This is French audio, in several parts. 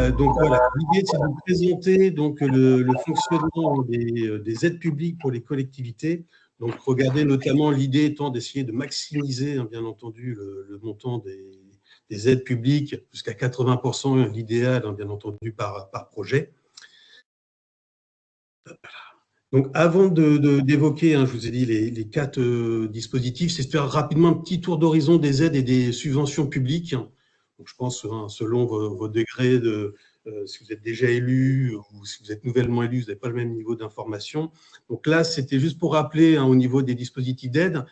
Donc voilà, l'idée c'est de présenter donc, le fonctionnement des aides publiques pour les collectivités. Donc regardez notamment l'idée étant d'essayer de maximiser, hein, bien entendu, le montant des aides publiques jusqu'à 80%, l'idéal, hein, bien entendu, par projet. Donc, avant d'évoquer, hein, je vous ai dit, les 4 dispositifs, c'est de faire rapidement un petit tour d'horizon des aides et des subventions publiques. Donc, je pense, hein, selon vos degrés si vous êtes déjà élu ou si vous êtes nouvellement élu, vous n'avez pas le même niveau d'information. Donc là, c'était juste pour rappeler, hein, au niveau des dispositifs d'aide,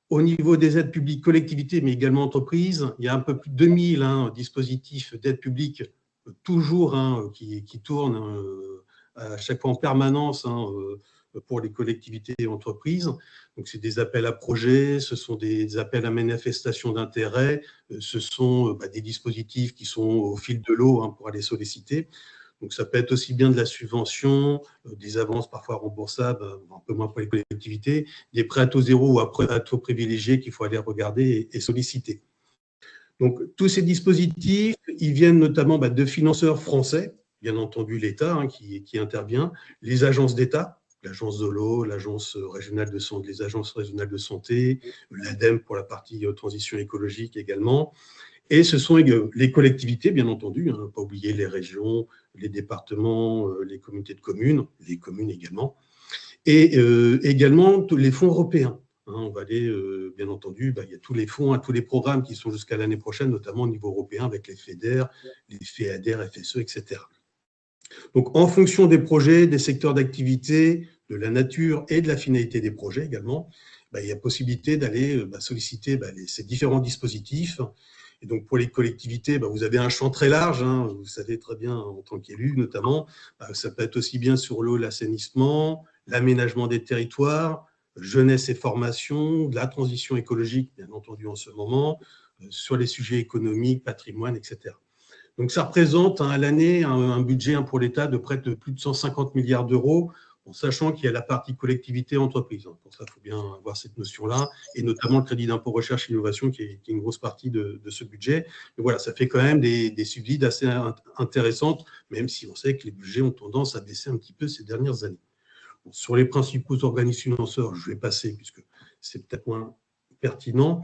au niveau des aides publiques collectivités, mais également entreprises, il y a un peu plus de 2000, hein, dispositifs d'aide publique toujours, hein, qui tournent, hein, à chaque fois en permanence, hein, pour les collectivités et entreprises. Donc, c'est des appels à projets, ce sont des appels à manifestation d'intérêt, ce sont des dispositifs qui sont au fil de l'eau, hein, pour aller solliciter. Donc, ça peut être aussi bien de la subvention, des avances parfois remboursables, un peu moins pour les collectivités, des prêts à taux zéro ou à taux privilégié qu'il faut aller regarder et solliciter. Donc, tous ces dispositifs, ils viennent notamment de financeurs français, bien entendu l'État, hein, qui intervient, les agences d'État, l'agence de l'eau, l'agence régionale de santé, les agences régionales de santé, l'ADEME pour la partie transition écologique également. Et ce sont les collectivités, bien entendu, hein, pas oublier les régions, les départements, les communautés de communes, les communes également, et également tous les fonds européens. Hein, on va aller, bien entendu, il y a tous les fonds, hein, tous les programmes qui sont jusqu'à l'année prochaine, notamment au niveau européen, avec les FEDER, les FEADER, FSE, etc. Donc, en fonction des projets, des secteurs d'activité, de la nature et de la finalité des projets également, il y a possibilité d'aller solliciter ces différents dispositifs. Et donc, pour les collectivités, vous avez un champ très large, hein, vous savez très bien, en tant qu'élu notamment, ça peut être aussi bien sur l'eau, l'assainissement, l'aménagement des territoires, jeunesse et formation, de la transition écologique, bien entendu en ce moment, sur les sujets économiques, patrimoine, etc. Donc, ça représente, hein, à l'année un budget, hein, pour l'État de près de plus de 150 milliards d'euros, en sachant qu'il y a la partie collectivité-entreprise. Pour ça, il faut bien avoir cette notion-là, et notamment le crédit d'impôt recherche et innovation, qui est une grosse partie de ce budget. Mais voilà, ça fait quand même des subsides assez intéressantes, même si on sait que les budgets ont tendance à baisser un petit peu ces dernières années. Bon, sur les principaux organismes financeurs, je vais passer, puisque c'est peut-être moins pertinent.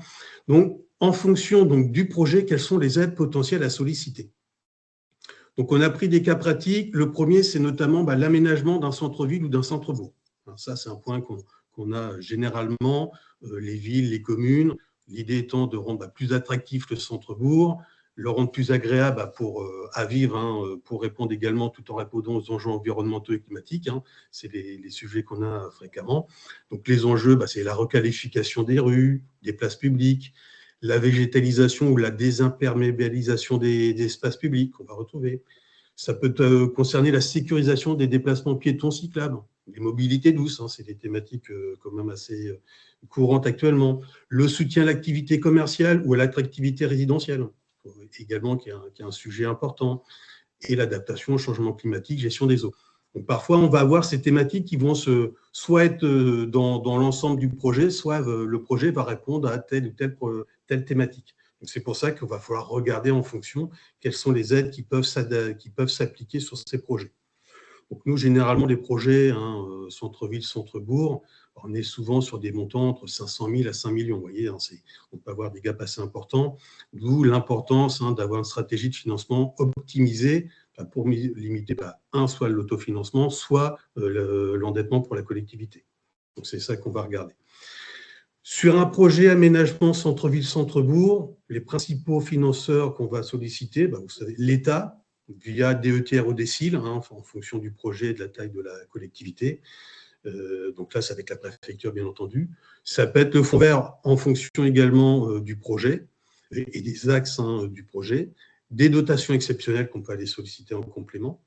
Donc, en fonction du projet, quelles sont les aides potentielles à solliciter? Donc, on a pris des cas pratiques. Le premier, c'est notamment l'aménagement d'un centre-ville ou d'un centre-bourg. Ça, c'est un point qu'on a généralement, les villes, les communes. L'idée étant de rendre plus attractif le centre-bourg, le rendre plus agréable à vivre, hein, pour répondre également, tout en répondant aux enjeux environnementaux et climatiques. Hein. C'est les sujets qu'on a fréquemment. Donc, les enjeux, c'est la requalification des rues, des places publiques, la végétalisation ou la désimperméabilisation des espaces publics qu'on va retrouver. Ça peut concerner la sécurisation des déplacements piétons cyclables, les mobilités douces, hein, c'est des thématiques quand même assez courantes actuellement. Le soutien à l'activité commerciale ou à l'attractivité résidentielle, également qui est un sujet important. Et l'adaptation au changement climatique, gestion des eaux. Donc, parfois, on va avoir ces thématiques qui vont soit être dans l'ensemble du projet, soit le projet va répondre à telle ou telle thématique. Donc, c'est pour ça qu'il va falloir regarder en fonction quelles sont les aides qui peuvent s'appliquer sur ces projets. Donc, nous, généralement, les projets, hein, centre-ville, centre-bourg, on est souvent sur des montants entre 500 000 à 5 millions. Vous voyez, hein, on peut avoir des gaps assez importants, d'où l'importance, hein, d'avoir une stratégie de financement optimisée pour limiter, soit l'autofinancement, soit l'endettement pour la collectivité. Donc, c'est ça qu'on va regarder. Sur un projet aménagement centre-ville, centre-bourg, les principaux financeurs qu'on va solliciter, vous savez, l'État, via DETR ou DECIL, hein, en fonction du projet et de la taille de la collectivité. Donc là, c'est avec la préfecture, bien entendu. Ça peut être le fonds vert en fonction également du projet et des axes, hein, du projet. Des dotations exceptionnelles qu'on peut aller solliciter en complément.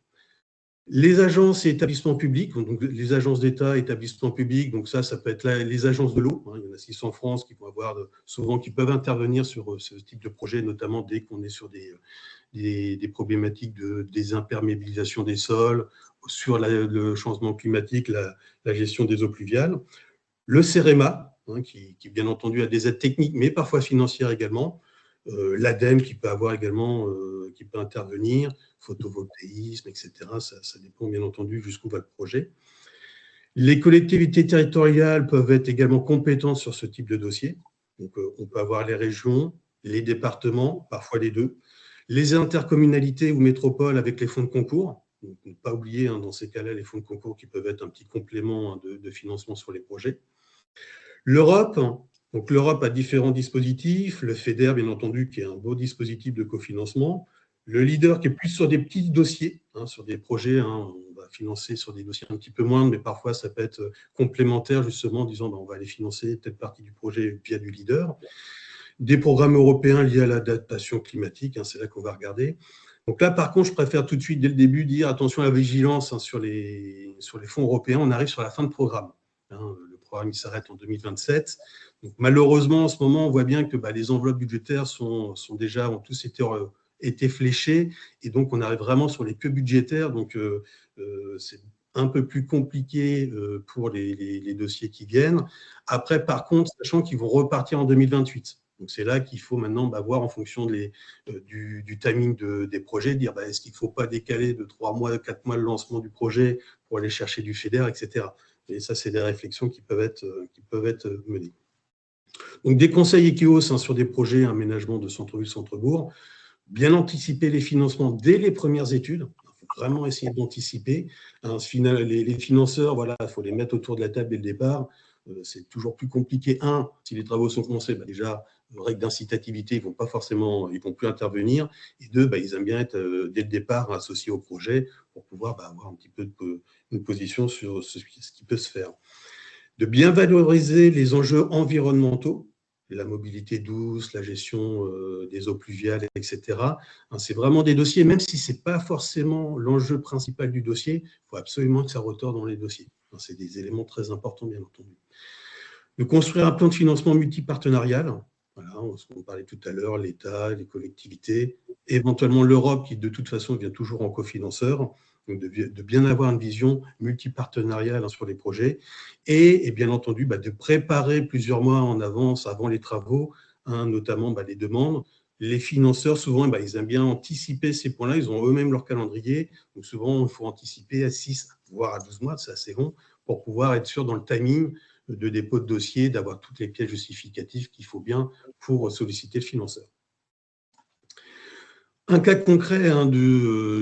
Les agences et établissements publics, donc les agences d'État, établissements publics, donc ça peut être les agences de l'eau. Hein, il y en a 6 en France qui vont avoir souvent qui peuvent intervenir sur ce type de projet, notamment dès qu'on est sur des problématiques de désimperméabilisation des sols, sur le changement climatique, la gestion des eaux pluviales. Le CEREMA, hein, qui bien entendu a des aides techniques, mais parfois financières également. l'ADEME qui peut avoir également, qui peut intervenir, photovoltaïsme, etc. Ça dépend bien entendu jusqu'où va le projet. Les collectivités territoriales peuvent être également compétentes sur ce type de dossier. Donc, on peut avoir les régions, les départements, parfois les deux, les intercommunalités ou métropoles avec les fonds de concours. Donc, ne pas oublier dans ces cas-là les fonds de concours qui peuvent être un petit complément de financement sur les projets. L'Europe, donc l'Europe a différents dispositifs. Le FEDER, bien entendu, qui est un beau dispositif de cofinancement. Le leader qui est plus sur des petits dossiers, sur des projets, on va financer sur des dossiers un petit peu moindres, mais parfois ça peut être complémentaire justement en disant on va aller financer telle partie du projet via du leader. Des programmes européens liés à l'adaptation climatique, c'est là qu'on va regarder. Donc là, par contre, je préfère tout de suite, dès le début, dire attention à la vigilance sur les fonds européens. On arrive sur la fin de programme. Le programme il s'arrête en 2027. Donc, malheureusement, en ce moment, on voit bien que les enveloppes budgétaires ont tous été fléchées. Et donc, on arrive vraiment sur les queues budgétaires. Donc, c'est un peu plus compliqué pour les dossiers qui viennent. Après, par contre, sachant qu'ils vont repartir en 2028. Donc, c'est là qu'il faut maintenant voir en fonction du timing des projets, dire est-ce qu'il ne faut pas décaler de 3 mois, 4 mois le lancement du projet pour aller chercher du FEDER, etc. Et ça, c'est des réflexions qui peuvent être menées. Donc, des conseils Equeos sur des projets aménagement de centre-ville, centre-bourg, bien anticiper les financements dès les premières études. Il faut vraiment essayer d'anticiper. Les financeurs, il faut les mettre autour de la table dès le départ. C'est toujours plus compliqué. Si les travaux sont commencés, déjà, règles d'incitativité, ils ne vont plus intervenir. Et deux, ils aiment bien être dès le départ associés au projet pour pouvoir avoir un petit peu une position sur ce qui peut se faire. De bien valoriser les enjeux environnementaux, la mobilité douce, la gestion des eaux pluviales, etc. C'est vraiment des dossiers, même si ce n'est pas forcément l'enjeu principal du dossier, il faut absolument que ça ressort dans les dossiers. C'est des éléments très importants, bien entendu. De construire un plan de financement multipartenarial, on parlait tout à l'heure, l'État, les collectivités, éventuellement l'Europe, qui de toute façon vient toujours en cofinanceur, donc de bien avoir une vision multipartenariale sur les projets, et bien entendu de préparer plusieurs mois en avance, avant les travaux, notamment les demandes. Les financeurs, souvent, ils aiment bien anticiper ces points-là, ils ont eux-mêmes leur calendrier, donc souvent, il faut anticiper à 6, voire à 12 mois, c'est assez long, pour pouvoir être sûr dans le timing de dépôt de dossier, d'avoir toutes les pièces justificatives qu'il faut bien pour solliciter le financeur. Un cas concret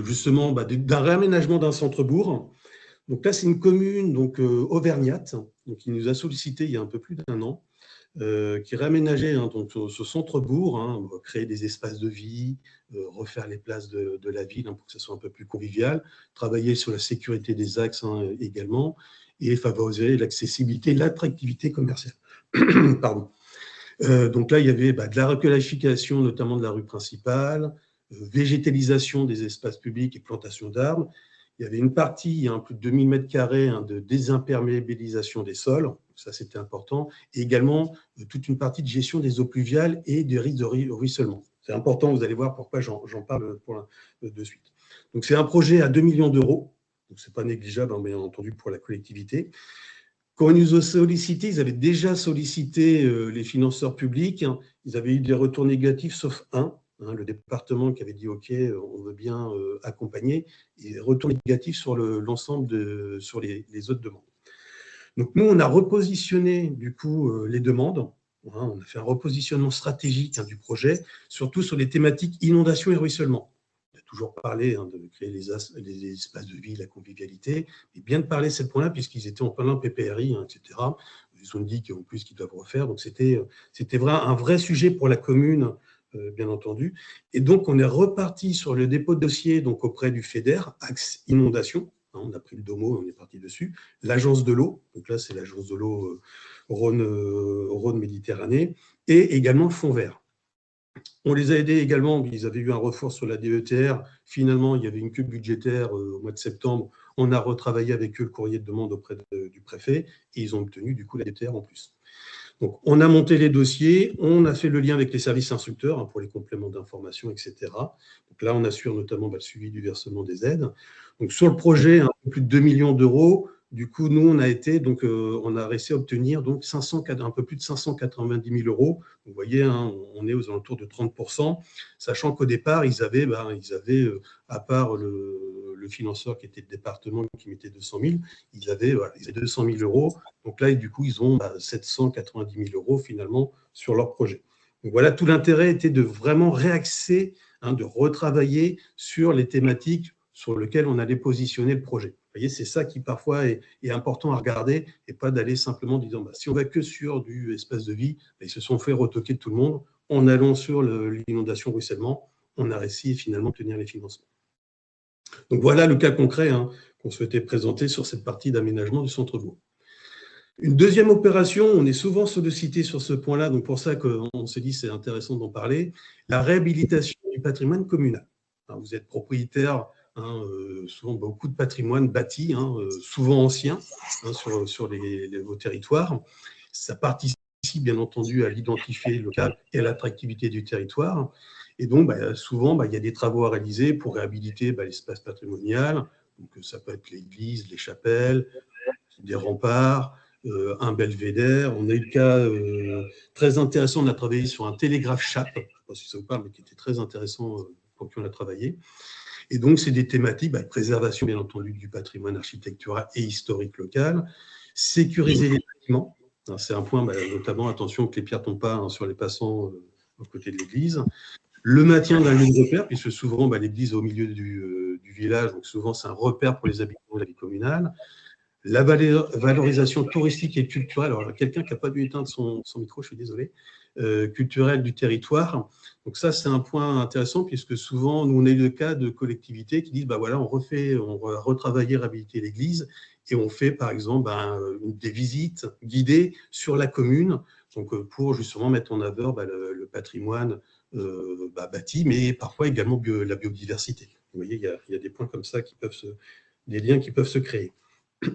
justement d'un réaménagement d'un centre-bourg. Donc là, c'est une commune auvergnate qui nous a sollicité il y a un peu plus d'1 an, qui réaménageait ce centre-bourg, on va créer des espaces de vie, refaire les places de la ville pour que ça soit un peu plus convivial, travailler sur la sécurité des axes également, et favoriser l'accessibilité, l'attractivité commerciale. Pardon. Donc là, il y avait de la requalification, notamment de la rue principale, végétalisation des espaces publics et plantation d'arbres. Il y avait une partie, plus de 2000 m² de désimperméabilisation des sols, ça c'était important, et également toute une partie de gestion des eaux pluviales et des risques de ruissellement. C'est important, vous allez voir pourquoi j'en parle de suite. Donc c'est un projet à 2 millions d'euros, donc ce n'est pas négligeable, bien entendu, pour la collectivité. Quand ils nous ont sollicité, ils avaient déjà sollicité les financeurs publics, ils avaient eu des retours négatifs, sauf un, le département qui avait dit « Ok, on veut bien accompagner », et retours négatifs sur l'ensemble sur les autres demandes. Donc nous, on a repositionné du coup les demandes, on a fait un repositionnement stratégique du projet, surtout sur les thématiques inondation et ruissellement. On a toujours parlé de créer les espaces de vie, la convivialité, mais bien de parler de ce point-là, puisqu'ils étaient en plein PPRI, etc. Ils ont dit qu'en plus, qu'ils doivent refaire. Donc, c'était un vrai sujet pour la commune, bien entendu. Et donc, on est reparti sur le dépôt de dossier auprès du FEDER, axe inondation. On a pris le DOMO, on est parti dessus. L'agence de l'eau, donc là, c'est l'agence de l'eau Rhône-Méditerranée, et également le Fonds vert. On les a aidés également, ils avaient eu un renfort sur la DETR. Finalement, il y avait une queue budgétaire au mois de septembre. On a retravaillé avec eux le courrier de demande auprès du préfet et ils ont obtenu du coup la DETR en plus. Donc, on a monté les dossiers, on a fait le lien avec les services instructeurs pour les compléments d'information, etc. Donc là, on assure notamment le suivi du versement des aides. Donc, sur le projet, un peu plus de 2 millions d'euros, Du coup, nous, on a réussi à obtenir donc un peu plus de 590 000 euros. Vous voyez, hein, on est aux alentours de 30%, sachant qu'au départ, à part le financeur qui était le département qui mettait 200 000, ils avaient 200 000 euros. Donc là, du coup, ils ont 790 000 euros finalement sur leur projet. Donc voilà, tout l'intérêt était de vraiment réaxer, hein, de retravailler sur les thématiques sur lesquelles on allait positionner le projet. Vous voyez, c'est ça qui parfois est important à regarder et pas d'aller simplement en disant si on va que sur du espace de vie, ils se sont fait retoquer de tout le monde. En allant sur l'inondation ruissellement, on a réussi finalement à obtenir les financements. Donc voilà le cas concret, hein, qu'on souhaitait présenter sur cette partie d'aménagement du centre-bourg. Une deuxième opération, on est souvent sollicité sur ce point-là, donc pour ça qu'on s'est dit c'est intéressant d'en parler, la réhabilitation du patrimoine communal. Alors, vous êtes propriétaire, hein, souvent beaucoup de patrimoine bâti, hein, souvent ancien, hein, sur vos territoires. Ça participe bien entendu à l'identifier local et à l'attractivité du territoire. Et donc, souvent, il y a des travaux à réaliser pour réhabiliter l'espace patrimonial. Donc, ça peut être l'église, les chapelles, des remparts, un belvédère. On a eu le cas très intéressant, on a travaillé sur un télégraphe chape, je ne sais pas si ça vous parle, mais qui était très intéressant pour qui on a travaillé. Et donc, c'est des thématiques, préservation, bien entendu, du patrimoine architectural et historique local, sécuriser les bâtiments. C'est un point, notamment, attention que les pierres ne tombent pas, hein, sur les passants aux côtés de l'église. Le maintien d'un lieu de repère, puisque souvent, l'église est au milieu du village, donc souvent, c'est un repère pour les habitants de la vie communale. La valorisation touristique et culturelle, alors quelqu'un qui n'a pas dû éteindre son micro, je suis désolé, culturelle du territoire. Donc ça, c'est un point intéressant, puisque souvent, nous, on a eu le cas de collectivités qui disent, voilà, on va retravailler, réhabiliter l'église, et on fait, par exemple, des visites guidées sur la commune, donc pour justement mettre en avant le patrimoine bâti, mais parfois également la biodiversité. Vous voyez, il y a des points comme ça des liens qui peuvent se créer.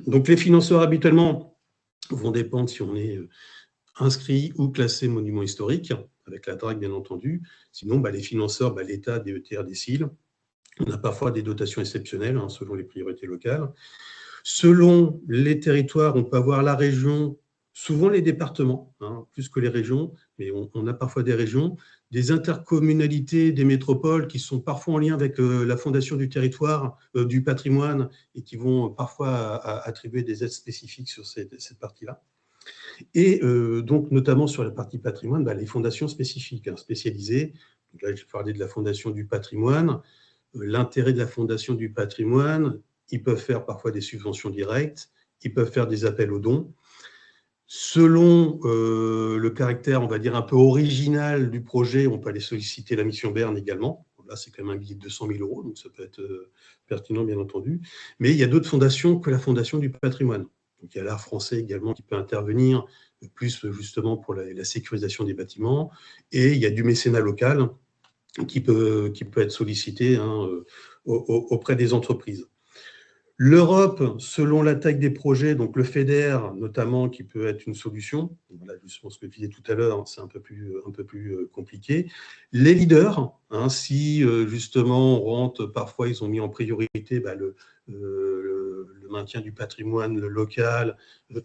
Donc, les financeurs, habituellement, vont dépendre si on est inscrit ou classé monument historique, avec la DRAC, bien entendu. Sinon, les financeurs, l'État, DETR, DSIL. On a parfois des dotations exceptionnelles, hein, selon les priorités locales. Selon les territoires, on peut avoir la région, souvent les départements, hein, plus que les régions, mais on a parfois des régions, des intercommunalités, des métropoles qui sont parfois en lien avec la fondation du territoire, du patrimoine, et qui vont parfois attribuer des aides spécifiques sur cette partie-là. Et donc, notamment sur la partie patrimoine, les fondations spécifiques, hein, spécialisées. Donc là, je vais parler de la fondation du patrimoine. L'intérêt de la fondation du patrimoine, ils peuvent faire parfois des subventions directes, ils peuvent faire des appels aux dons. Selon le caractère, on va dire, un peu original du projet, on peut aller solliciter la mission Berne également. Là, c'est quand même un billet de 200 000 euros, donc ça peut être pertinent, bien entendu. Mais il y a d'autres fondations que la fondation du patrimoine. Donc, il y a l'Art français également qui peut intervenir, plus justement pour la sécurisation des bâtiments. Et il y a du mécénat local qui peut être sollicité, hein, auprès des entreprises. L'Europe, selon la taille des projets, donc le FEDER notamment, qui peut être une solution. Voilà, justement ce que je disais tout à l'heure, c'est un peu plus compliqué. Les leaders, hein, si justement on rentre, parfois ils ont mis en priorité le maintien du patrimoine local,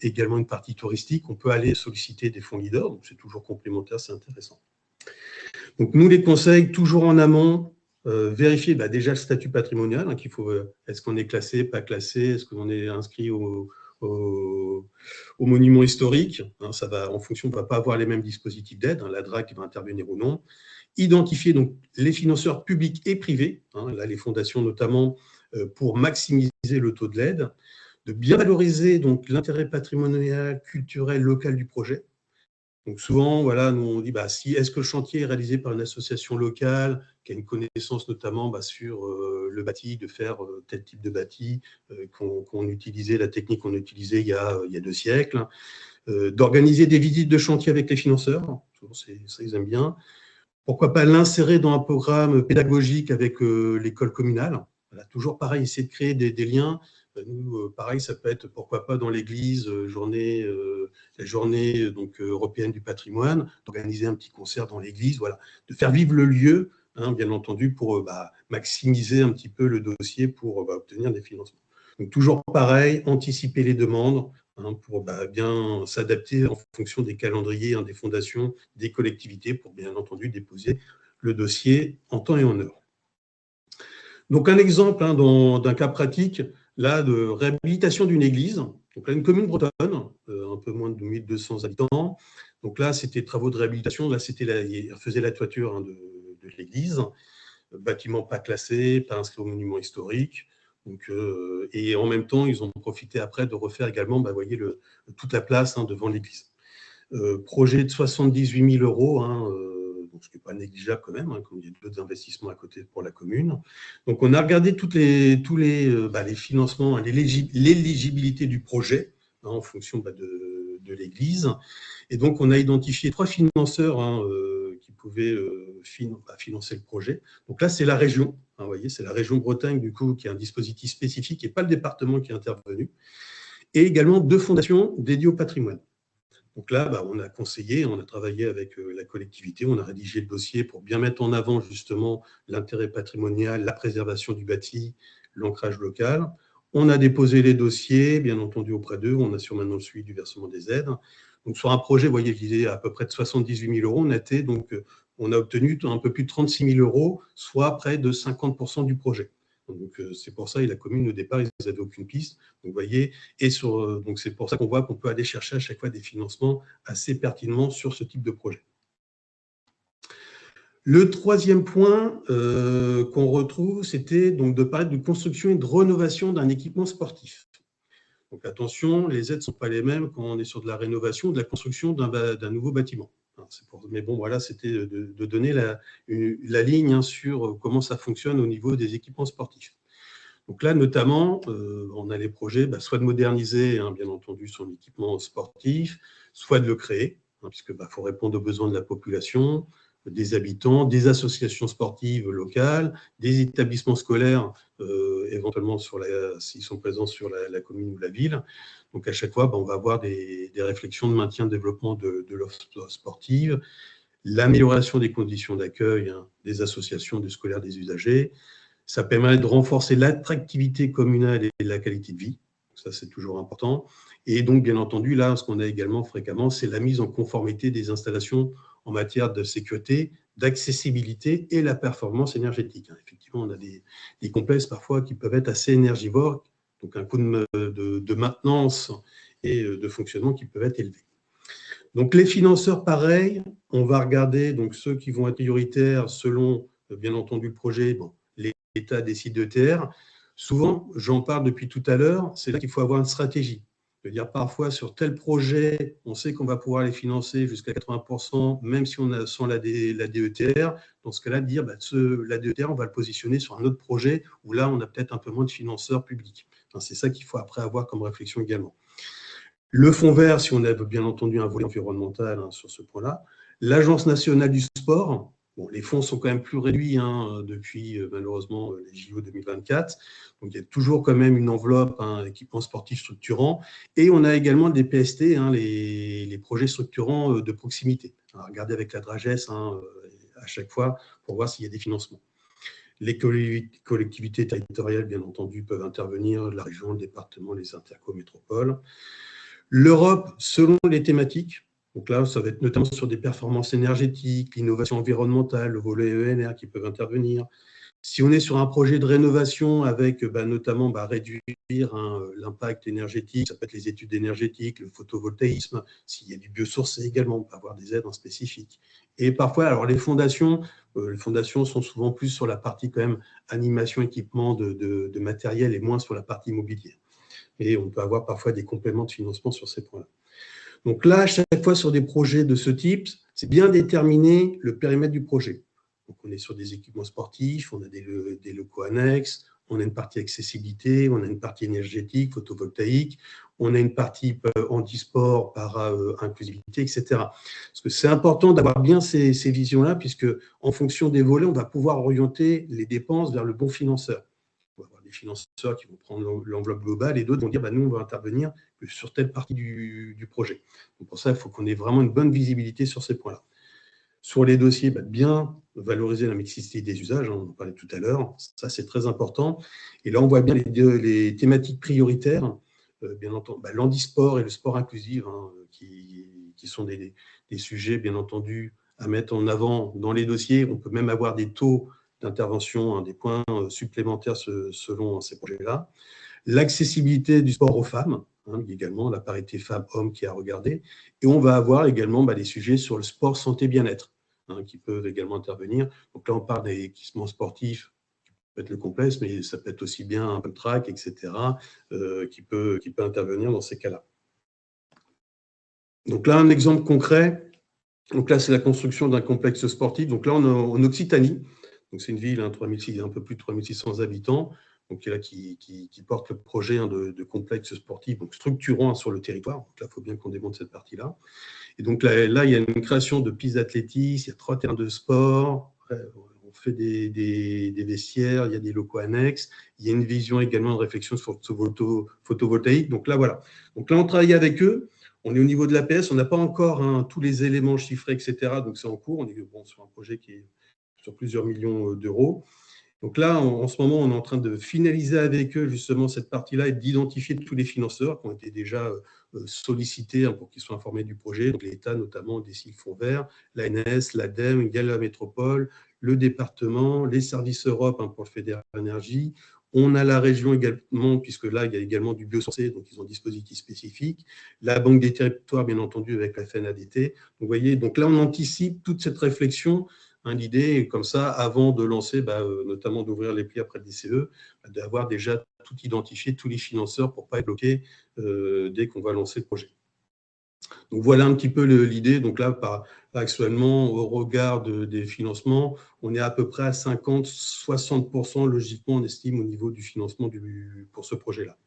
également une partie touristique, on peut aller solliciter des fonds leaders, donc c'est toujours complémentaire, c'est intéressant. Donc nous, les conseils, toujours en amont, vérifier déjà le statut patrimonial, hein, est-ce qu'on est classé, pas classé, est-ce qu'on est inscrit au monument historique, hein, ça va, en fonction, on ne va pas avoir les mêmes dispositifs d'aide, hein, la DRAC va intervenir ou non. Identifier donc les financeurs publics et privés, hein, là les fondations notamment, pour maximiser le taux de l'aide, de bien valoriser donc l'intérêt patrimonial, culturel, local du projet. Donc souvent, voilà, nous on dit, est-ce que le chantier est réalisé par une association locale qui a une connaissance notamment sur le bâti, de faire tel type de bâti, qu'on utilisait, la technique qu'on a utilisée il y a 2 siècles, d'organiser des visites de chantier avec les financeurs, ça ils aiment bien. Pourquoi pas l'insérer dans un programme pédagogique avec l'école communale. Voilà, toujours pareil, essayer de créer des liens. Nous, pareil, ça peut être, pourquoi pas, dans l'église, la journée donc, européenne du patrimoine, d'organiser un petit concert dans l'église, voilà, de faire vivre le lieu, hein, bien entendu, pour maximiser un petit peu le dossier pour obtenir des financements. Donc, toujours pareil, anticiper les demandes pour bien s'adapter en fonction des calendriers des fondations, des collectivités, pour bien entendu déposer le dossier en temps et en heure. Donc, un exemple d'un cas pratique, là, de réhabilitation d'une église. Donc là, une commune bretonne, un peu moins de 1200 habitants. Donc là, c'était travaux de réhabilitation. Là, il faisait la toiture de l'église. Bâtiment pas classé, pas inscrit au monument historique. Donc, et en même temps, ils ont profité après de refaire également, voyez, toute la place devant l'église. Projet de 78 000 €, donc ce qui n'est pas négligeable quand même, comme il y a d'autres investissements à côté pour la commune. Donc, on a regardé tous les financements, l'éligibilité du projet en fonction de l'église. Et donc, on a identifié 3 financeurs qui pouvaient financer le projet. Donc là, c'est la région. Vous voyez, c'est la région Bretagne, du coup, qui a un dispositif spécifique et pas le département qui est intervenu. Et également 2 fondations dédiées au patrimoine. Donc là, on a conseillé, on a travaillé avec la collectivité, on a rédigé le dossier pour bien mettre en avant justement l'intérêt patrimonial, la préservation du bâti, l'ancrage local. On a déposé les dossiers, bien entendu, auprès d'eux. On assure maintenant le suivi du versement des aides. Donc, sur un projet, vous voyez, qui est à peu près de 78 000 €, on a obtenu un peu plus de 36 000 €, soit près de 50% du projet. Donc, c'est pour ça, et la commune, au départ, ils n'avaient aucune piste. Donc, vous voyez, donc c'est pour ça qu'on voit qu'on peut aller chercher à chaque fois des financements assez pertinemment sur ce type de projet. Le troisième point qu'on retrouve, c'était donc de parler de construction et de rénovation d'un équipement sportif. Donc attention, les aides ne sont pas les mêmes quand on est sur de la rénovation ou de la construction d'un nouveau bâtiment. Mais bon, voilà, c'était de donner la ligne sur comment ça fonctionne au niveau des équipements sportifs. Donc là, notamment, on a les projets soit de moderniser, bien entendu, son équipement sportif, soit de le créer, puisqu'il faut répondre aux besoins de la population, des habitants, des associations sportives locales, des établissements scolaires, éventuellement s'ils sont présents sur la commune ou la ville. Donc à chaque fois, on va avoir des réflexions de maintien, de développement de l'offre sportive, l'amélioration des conditions d'accueil des associations, des scolaires, des usagers. Ça permet de renforcer l'attractivité communale et la qualité de vie. Ça, c'est toujours important. Et donc, bien entendu, là, ce qu'on a également fréquemment, c'est la mise en conformité des installations en matière de sécurité, d'accessibilité et la performance énergétique. Effectivement, on a des complexes parfois qui peuvent être assez énergivores, donc un coût de maintenance et de fonctionnement qui peuvent être élevés. Donc, les financeurs, pareil, on va regarder donc, ceux qui vont être prioritaires selon, bien entendu, le projet. L'État décide de TR. Souvent, j'en parle depuis tout à l'heure, c'est là qu'il faut avoir une stratégie. C'est-à-dire parfois sur tel projet, on sait qu'on va pouvoir les financer jusqu'à 80%, même si on a sans la DETR. Dans ce cas-là, dire la DETR, on va le positionner sur un autre projet où là, on a peut-être un peu moins de financeurs publics. C'est ça qu'il faut après avoir comme réflexion également. Le fonds vert, si on a bien entendu un volet environnemental sur ce point-là. L'Agence nationale du sport. Bon, les fonds sont quand même plus réduits depuis, malheureusement, les JO 2024. Donc, il y a toujours quand même une enveloppe, équipement sportif structurant. Et on a également des PST, les projets structurants de proximité. Alors, regardez avec la Drages à chaque fois pour voir s'il y a des financements. Les collectivités territoriales, bien entendu, peuvent intervenir, la région, le département, les interco-métropoles. L'Europe, selon les thématiques. Donc là, ça va être notamment sur des performances énergétiques, l'innovation environnementale, le volet ENR qui peuvent intervenir. Si on est sur un projet de rénovation avec notamment réduire l'impact énergétique, ça peut être les études énergétiques, le photovoltaïsme, s'il y a du biosourcé également, on peut avoir des aides spécifiques. Et parfois, alors les fondations sont souvent plus sur la partie quand même animation, équipement de matériel et moins sur la partie immobilière. Et on peut avoir parfois des compléments de financement sur ces points-là. Donc là, à chaque fois sur des projets de ce type, c'est bien déterminer le périmètre du projet. Donc on est sur des équipements sportifs, on a des locaux annexes, on a une partie accessibilité, on a une partie énergétique, photovoltaïque, on a une partie handisport, para-inclusivité, etc. Parce que c'est important d'avoir bien ces visions-là, puisque en fonction des volets, on va pouvoir orienter les dépenses vers le bon financeur. On va avoir des financeurs qui vont prendre l'enveloppe globale et d'autres vont dire nous, on va intervenir sur telle partie du projet. Donc pour ça, il faut qu'on ait vraiment une bonne visibilité sur ces points-là. Sur les dossiers, bien valoriser la mixité des usages, on en parlait tout à l'heure, ça c'est très important. Et là, on voit bien les thématiques prioritaires, bien entendu, l'handisport et le sport inclusif, qui sont des sujets, bien entendu, à mettre en avant dans les dossiers. On peut même avoir des taux d'intervention, des points supplémentaires selon ces projets-là. L'accessibilité du sport aux femmes, également la parité femmes-hommes qui est à regarder. Et on va avoir également des sujets sur le sport santé-bien-être qui peuvent également intervenir. Donc là, on parle des équipements sportifs, qui peut être le complexe, mais ça peut être aussi bien un pump track, etc., qui peut intervenir dans ces cas-là. Donc là, un exemple concret. Donc là, c'est la construction d'un complexe sportif. Donc là, on est en Occitanie. Donc c'est une ville, un peu plus de 3600 habitants, donc là, qui porte le projet de complexe sportif, donc structurant sur le territoire. Donc là, il faut bien qu'on démonte cette partie-là. Et donc là, il y a une création de pistes d'athlétisme, il y a 3 terrains de sport, on fait des vestiaires, il y a des locaux annexes, il y a une vision également de réflexion sur le photovoltaïque. Donc là, voilà. Donc là, on travaille avec eux. On est au niveau de l'APS, on n'a pas encore tous les éléments chiffrés, etc. Donc c'est en cours. On est sur un projet qui est sur plusieurs millions d'euros. Donc là, en ce moment, on est en train de finaliser avec eux justement cette partie-là et d'identifier tous les financeurs qui ont été déjà sollicités pour qu'ils soient informés du projet. Donc l'État notamment, des fonds verts, l'ANS, l'ADEME, il y a la métropole, le département, les services Europe pour le fédéral énergie. On a la région également, puisque là, il y a également du biosourcé, donc ils ont un dispositif spécifique. La Banque des territoires, bien entendu, avec la FNADT. Donc, vous voyez, donc là, on anticipe toute cette réflexion. L'idée, comme ça, avant de lancer, notamment d'ouvrir les plis après le DCE, d'avoir déjà tout identifié, tous les financeurs pour ne pas être bloqué dès qu'on va lancer le projet. Donc voilà un petit peu l'idée. Donc là, actuellement, au regard des financements, on est à peu près à 50-60%, logiquement, on estime, au niveau du financement pour ce projet-là.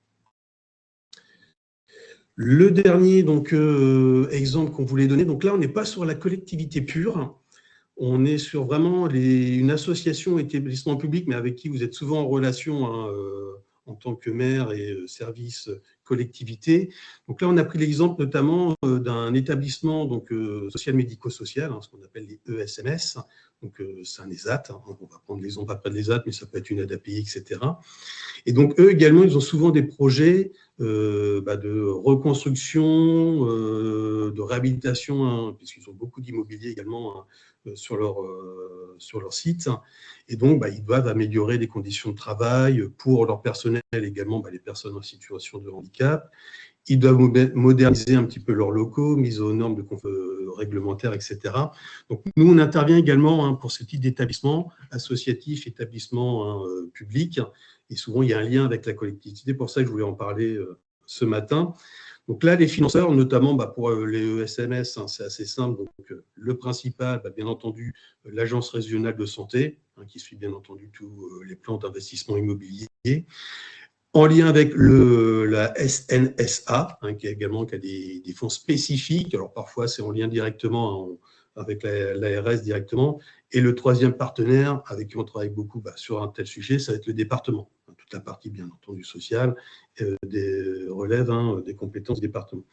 Le dernier exemple qu'on voulait donner, donc là, on n'est pas sur la collectivité pure. On est sur vraiment une association établissement public, mais avec qui vous êtes souvent en relation en tant que maire et service collectivité. Donc là, on a pris l'exemple notamment d'un établissement social médico-social, ce qu'on appelle les ESMS. Donc c'est un ESAT. On va prendre l'exemple après de l'ESAT, mais ça peut être une aide API, etc. Et donc, eux également, ils ont souvent des projets de reconstruction, de réhabilitation, puisqu'ils ont beaucoup d'immobilier également sur leur site. Et donc, ils doivent améliorer les conditions de travail pour leur personnel, également les personnes en situation de handicap. Ils doivent moderniser un petit peu leurs locaux, mise aux normes réglementaires, etc. Donc, nous, on intervient également pour ce type d'établissement associatif, établissement public. Et souvent, il y a un lien avec la collectivité. C'est pour ça que je voulais en parler ce matin. Donc là, les financeurs, notamment pour les ESMS, c'est assez simple. Donc, le principal, bien entendu, l'Agence régionale de santé, qui suit bien entendu tous les plans d'investissement immobilier, en lien avec la SNSA, qui a des fonds spécifiques. Alors parfois, c'est en lien directement avec l'ARS directement. Et le troisième partenaire avec qui on travaille beaucoup sur un tel sujet, ça va être le département. Toute la partie, bien entendu, sociale relève des compétences du département.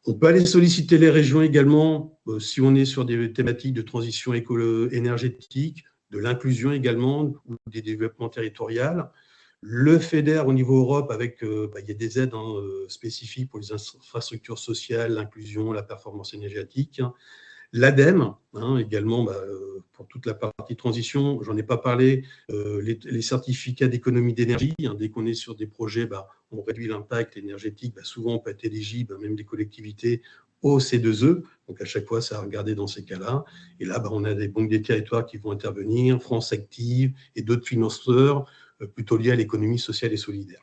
On peut aller solliciter les régions également si on est sur des thématiques de transition énergétique, de l'inclusion également, ou des développements territoriaux. Le FEDER au niveau Europe, il y a des aides spécifiques pour les infrastructures sociales, l'inclusion, la performance énergétique. L'ADEME, également, pour toute la partie transition, j'en ai pas parlé, les certificats d'économie d'énergie, dès qu'on est sur des projets, on réduit l'impact énergétique, souvent on peut être éligible, même des collectivités, au C2E, donc à chaque fois, ça a regardé dans ces cas-là. Et là, on a des banques des territoires qui vont intervenir, France Active et d'autres financeurs, plutôt liés à l'économie sociale et solidaire.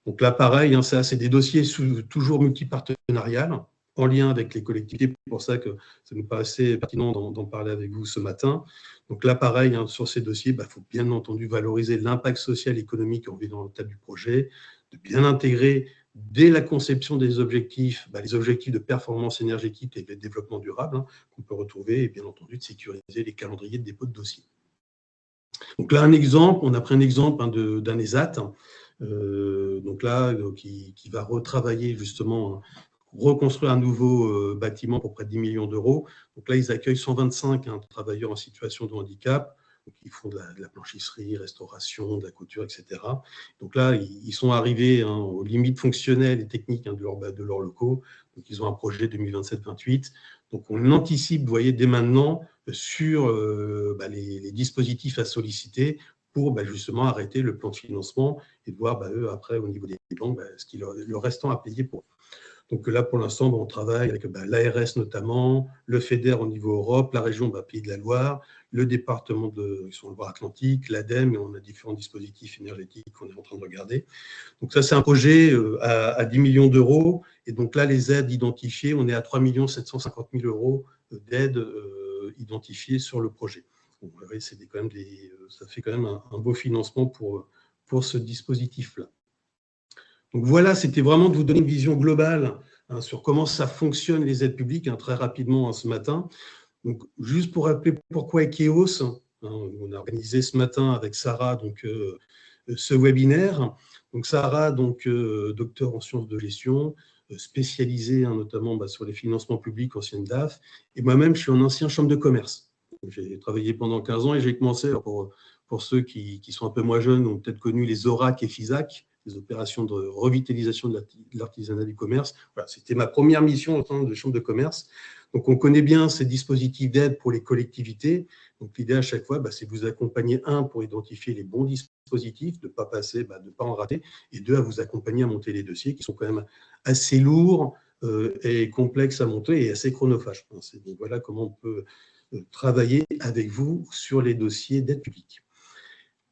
Donc là, pareil, ça, c'est des dossiers toujours multipartenariales, en lien avec les collectivités. C'est pour ça que ça nous paraissait pertinent d'en parler avec vous ce matin. Donc là, pareil, sur ces dossiers, il faut bien entendu valoriser l'impact social et économique environnemental du projet, de bien intégrer dès la conception des objectifs, les objectifs de performance énergétique et de développement durable qu'on peut retrouver, et bien entendu de sécuriser les calendriers de dépôt de dossiers. Donc là, on a pris un exemple d'un ESAT, donc là, qui va retravailler justement reconstruire un nouveau bâtiment pour près de 10 millions d'euros. Donc là, ils accueillent 125 travailleurs en situation de handicap. Donc, ils font de la blanchisserie, restauration, de la couture, etc. Donc là, ils sont arrivés aux limites fonctionnelles et techniques de leurs locaux. Donc, ils ont un projet 2027-28. Donc, on anticipe, vous voyez, dès maintenant sur les dispositifs à solliciter pour justement arrêter le plan de financement et de voir eux, après, au niveau des banques, ce qu'il leur restant à payer pour. Donc là, pour l'instant, on travaille avec l'ARS notamment, le FEDER au niveau Europe, la région Pays de la Loire, le département de Loire-Atlantique, l'ADEME, et on a différents dispositifs énergétiques qu'on est en train de regarder. Donc ça, c'est un projet à 10 millions d'euros. Et donc là, les aides identifiées, on est à 3 750 000 euros d'aides identifiées sur le projet. Donc, vous voyez, ça fait quand même un beau financement pour ce dispositif-là. Donc voilà, c'était vraiment de vous donner une vision globale sur comment ça fonctionne les aides publiques, très rapidement ce matin. Donc, juste pour rappeler pourquoi Ekeos, on a organisé ce matin avec Sarah ce webinaire. Donc Sarah, docteur en sciences de gestion, spécialisée notamment sur les financements publics, ancienne DAF, et moi-même, je suis un ancien chambre de commerce. J'ai travaillé pendant 15 ans et j'ai commencé, pour ceux qui sont un peu moins jeunes, ont peut-être connu les ORAC et FISAC, les opérations de revitalisation de l'artisanat du commerce. Voilà, c'était ma première mission en tant que chambre de commerce. Donc, on connaît bien ces dispositifs d'aide pour les collectivités. Donc, l'idée à chaque fois, c'est de vous accompagner, pour identifier les bons dispositifs, de ne pas passer, de ne pas en rater, et deux, à vous accompagner à monter les dossiers qui sont quand même assez lourds et complexes à monter et assez chronophages. Donc, voilà comment on peut travailler avec vous sur les dossiers d'aide publique.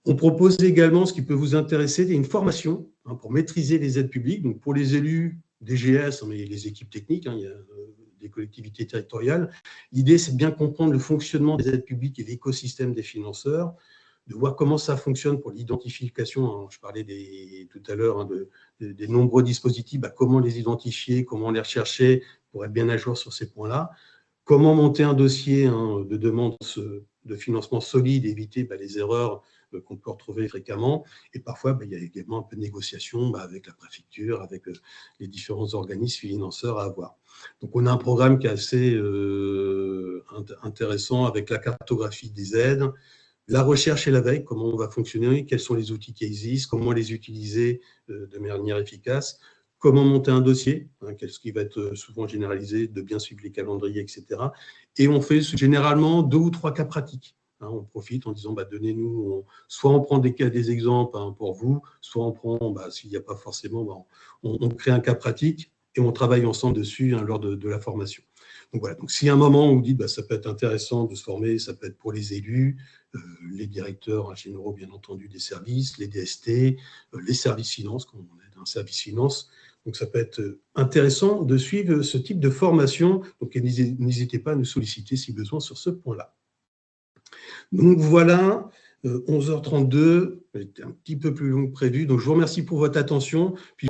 On propose également, ce qui peut vous intéresser, une formation pour maîtriser les aides publiques. Donc, pour les élus, DGS, mais les équipes techniques, il y a des collectivités territoriales. L'idée, c'est de bien comprendre le fonctionnement des aides publiques et l'écosystème des financeurs, de voir comment ça fonctionne pour l'identification. Je parlais tout à l'heure des nombreux dispositifs, comment les identifier, comment les rechercher pour être bien à jour sur ces points-là. Comment monter un dossier de demande de financement solide et éviter les erreurs qu'on peut retrouver fréquemment. Et parfois, il y a également un peu de négociation avec la préfecture, avec les différents organismes financeurs à avoir. Donc, on a un programme qui est assez intéressant avec la cartographie des aides, la recherche et la veille, comment on va fonctionner, quels sont les outils qui existent, comment les utiliser de manière efficace, comment monter un dossier, ce qui va être souvent généralisé, de bien suivre les calendriers, etc. Et on fait généralement 2 ou 3 cas pratiques. On profite en disant, donnez-nous, soit on prend des exemples pour vous, soit on prend, s'il n'y a pas forcément, on crée un cas pratique et on travaille ensemble dessus lors de la formation. Donc voilà, donc s'il y a un moment où vous dites, ça peut être intéressant de se former, ça peut être pour les élus, les directeurs généraux, bien entendu, des services, les DST, les services finances, quand on est dans un service finance. Donc, ça peut être intéressant de suivre ce type de formation. Donc, n'hésitez pas à nous solliciter si besoin sur ce point-là. Donc, voilà, 11h32, c'était un petit peu plus long que prévu. Donc, je vous remercie pour votre attention. Puis...